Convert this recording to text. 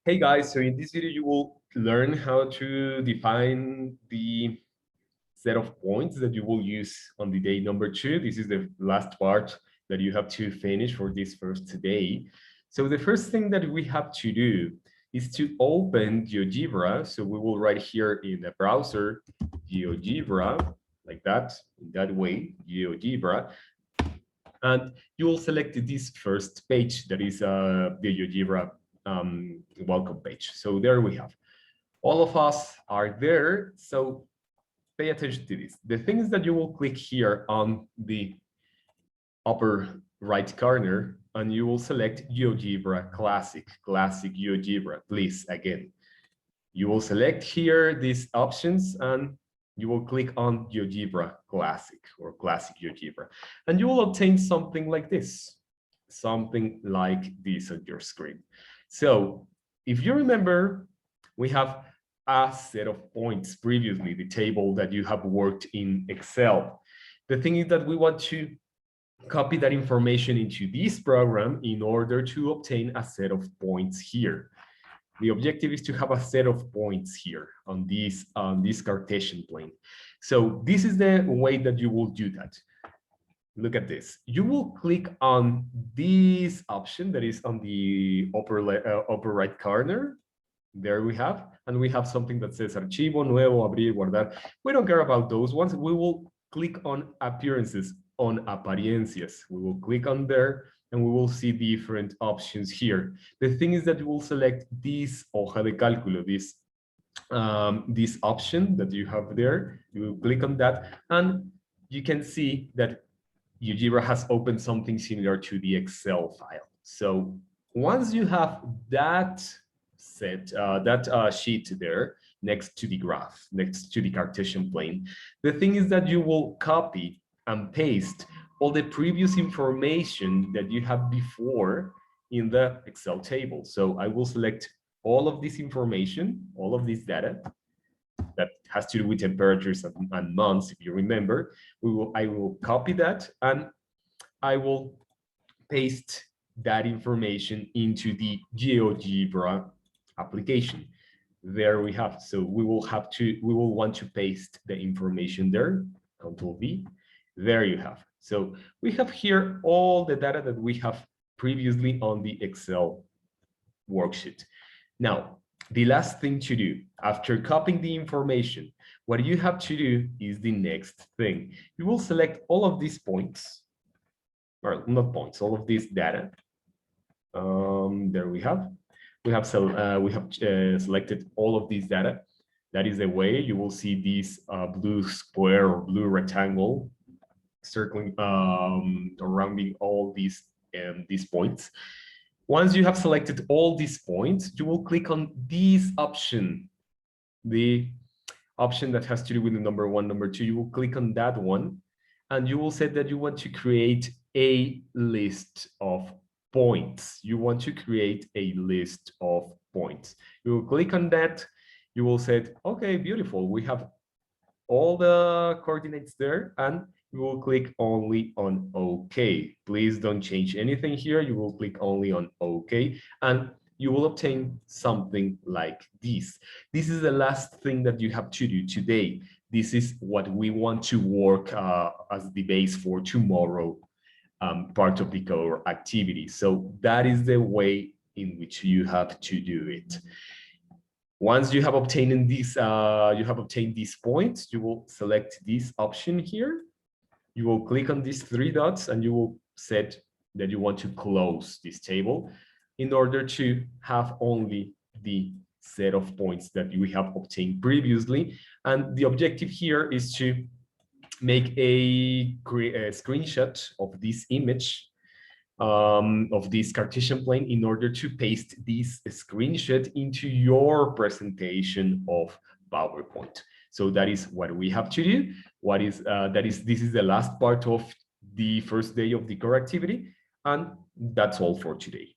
Hey guys, so in this video you will learn how to define the set of points that you will use on the day number 2. This is the last part that you have to finish for this first day. So the first thing that we have to do is to open GeoGebra. So we will write here in the browser GeoGebra, like that, in that way, GeoGebra. And you will select this first page that is the GeoGebra welcome page. So there we have. All of us are there. So pay attention to this. The thing is that you will click here on the upper right corner and you will select GeoGebra Classic GeoGebra, please, again. You will select here these options and you will click on GeoGebra Classic or Classic GeoGebra, and you will obtain something like this on your screen. So if you remember, we have a set of points previously, the table that you have worked in Excel. The thing is that we want to copy that information into this program in order to obtain a set of points here. The objective is to have a set of points here on this Cartesian plane. So this is the way that you will do that. Look at this. You will click on this option that is on the upper right corner. There we have, and we have something that says Archivo, Nuevo, Abrir, Guardar. We don't care about those ones. We will click on Appearances, on Apariencias. We will click on there, and we will see different options here. The thing is that we will select this hoja de cálculo, this option that you have there. You will click on that, and you can see that GeoGebra has opened something similar to the Excel file. So once you have that sheet there next to the graph, next to the Cartesian plane, the thing is that you will copy and paste all the previous information that you have before in the Excel table. So I will select all of this information, all of this data that has to do with temperatures and months, if you remember. I will copy that and I will paste that information into the GeoGebra application. There we have. So we will want to paste the information there. Control V. There you have. So we have here all the data that we have previously on the Excel worksheet. Now, the last thing to do after copying the information, what you have to do is the next thing. You will select all of these points, or not points, all of this data. There we have. We have selected all of these data. That is the way you will see this blue square or blue rectangle circling surrounding all these points. Once you have selected all these points, you will click on this option, the option that has to do with the number 1, number 2. You will click on that one, and you will say that you want to create a list of points. You want to create a list of points. You will click on that. You will say, okay, beautiful. We have all the coordinates there, and you will click only on OK. Please don't change anything here. You will click only on OK, and you will obtain something like this. This is the last thing that you have to do today. This is what we want to work as the base for tomorrow, part of the core activity. So that is the way in which you have to do it. Once you have obtained these points, you will select this option here. You will click on these 3 dots and you will set that you want to close this table in order to have only the set of points that we have obtained previously. And the objective here is to make a screenshot of this image of this Cartesian plane in order to paste this screenshot into your presentation of PowerPoint. So that is what we have to do. This is the last part of the first day of the core activity, and that's all for today.